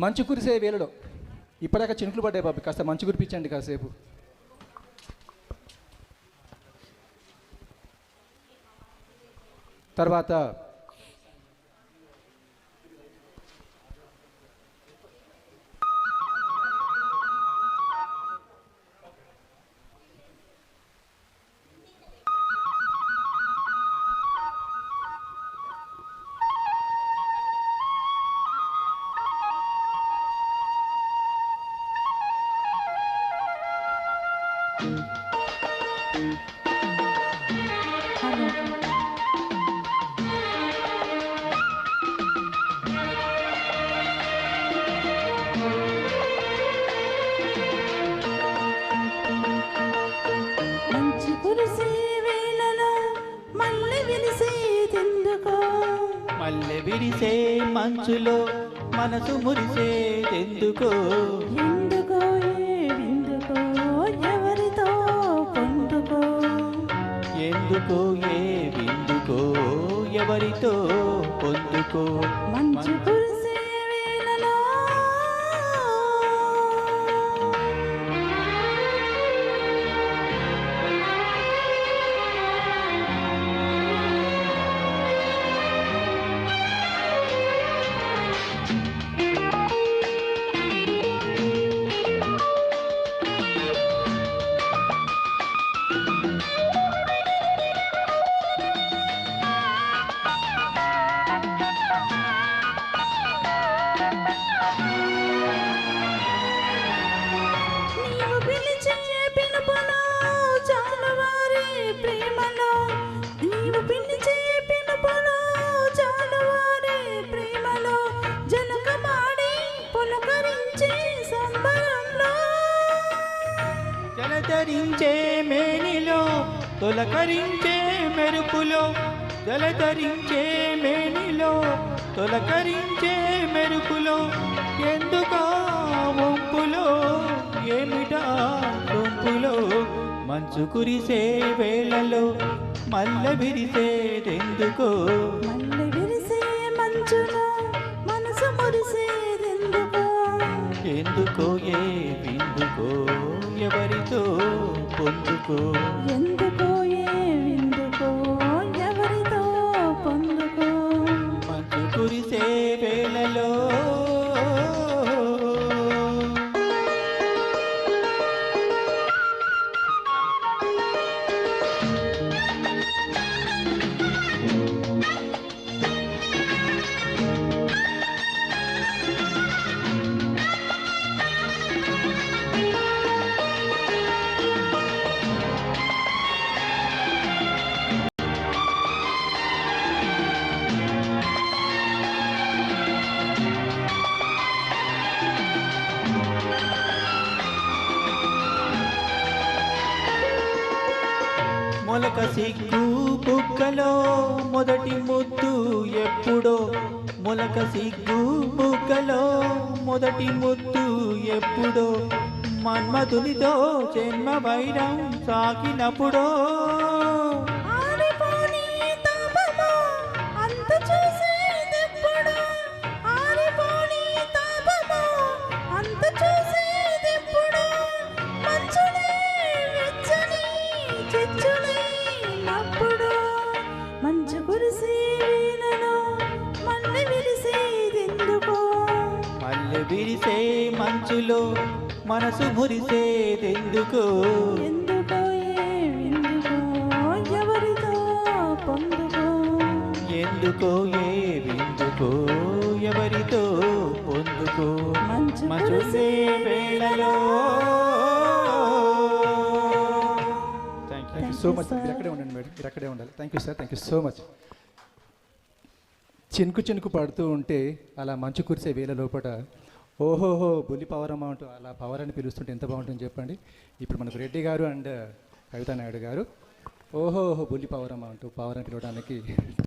మంచు కురిసే వేళలో ఇప్పటిదాకా చినుకులు పడ్డాయి బాబు, కాస్త మంచు కురిపించండి కాసేపు. తర్వాత మల్లె విరిసే మంచులో మనసు మురిసేదెందుకో, ఎందుకో ఎందుకో ఎవరితో పొందుకో, ఎందుకో ఏ విందుకో ఎవరితో పొందుకో. మంచు కురిసే వేళలో జలధరించే మేనిలో తొలకరించే మెరుపులో, జలధరించే మేనిలో తొలకరించే మెరుపులో, ఎందుకా వంపులో ఏమిటా సొంపులో. మంచు కురిసే వేళలో మల్లె విరిసేదెందుకో, మల్లె విరిసే మంచులో మనసు మురిసేదెందుకో, ఎందుకో ఏ విందుకో ఎవరితో పొందుకో, ఎందుకో ఏ విందుకో ఎవరితో పొందుకో. మంచు కురిసే వేళలో మొలక సిగ్గు బుగ్గలో మొదటి ముద్దు ఎప్పుడో, మొలక సిగ్గు బుగ్గలో మొదటి ముద్దు ఎప్పుడో, మన్మధునితో జన్మ వైరం సాగినప్పుడో. మంచు కురిసే వేళలో మల్లె విరిసేదెందుకో, మల్లె విరిసే మంచులో మనసు మురిసేదెందుకో, ఎందుకో ఏ విందుకో ఎవరితో పొందుకో, ఎందుకో ఏ విందుకో ఎవరితో పొందుకో. మంచు కురిసే వేళలో. Thank you so much. మీరు అక్కడే ఉండండి మేడం, మీరు అక్కడే ఉండాలి. Thank you sir, thank you so much. చినుకు చినుకు పడుతూ ఉంటే అలా మంచు కురిసే వేళ లోపల ఓహోహో బుల్లి పవరమ్మ అంటూ అలా పవర్ అని పిలుస్తుంటే ఎంత బాగుంటుంది చెప్పండి. ఇప్పుడు మనకు రెడ్డి గారు అండ్ కవితా నాయుడు గారు ఓహోహో బుల్లి పవరమ్మ అంటూ పవర్ అని పిలవడానికి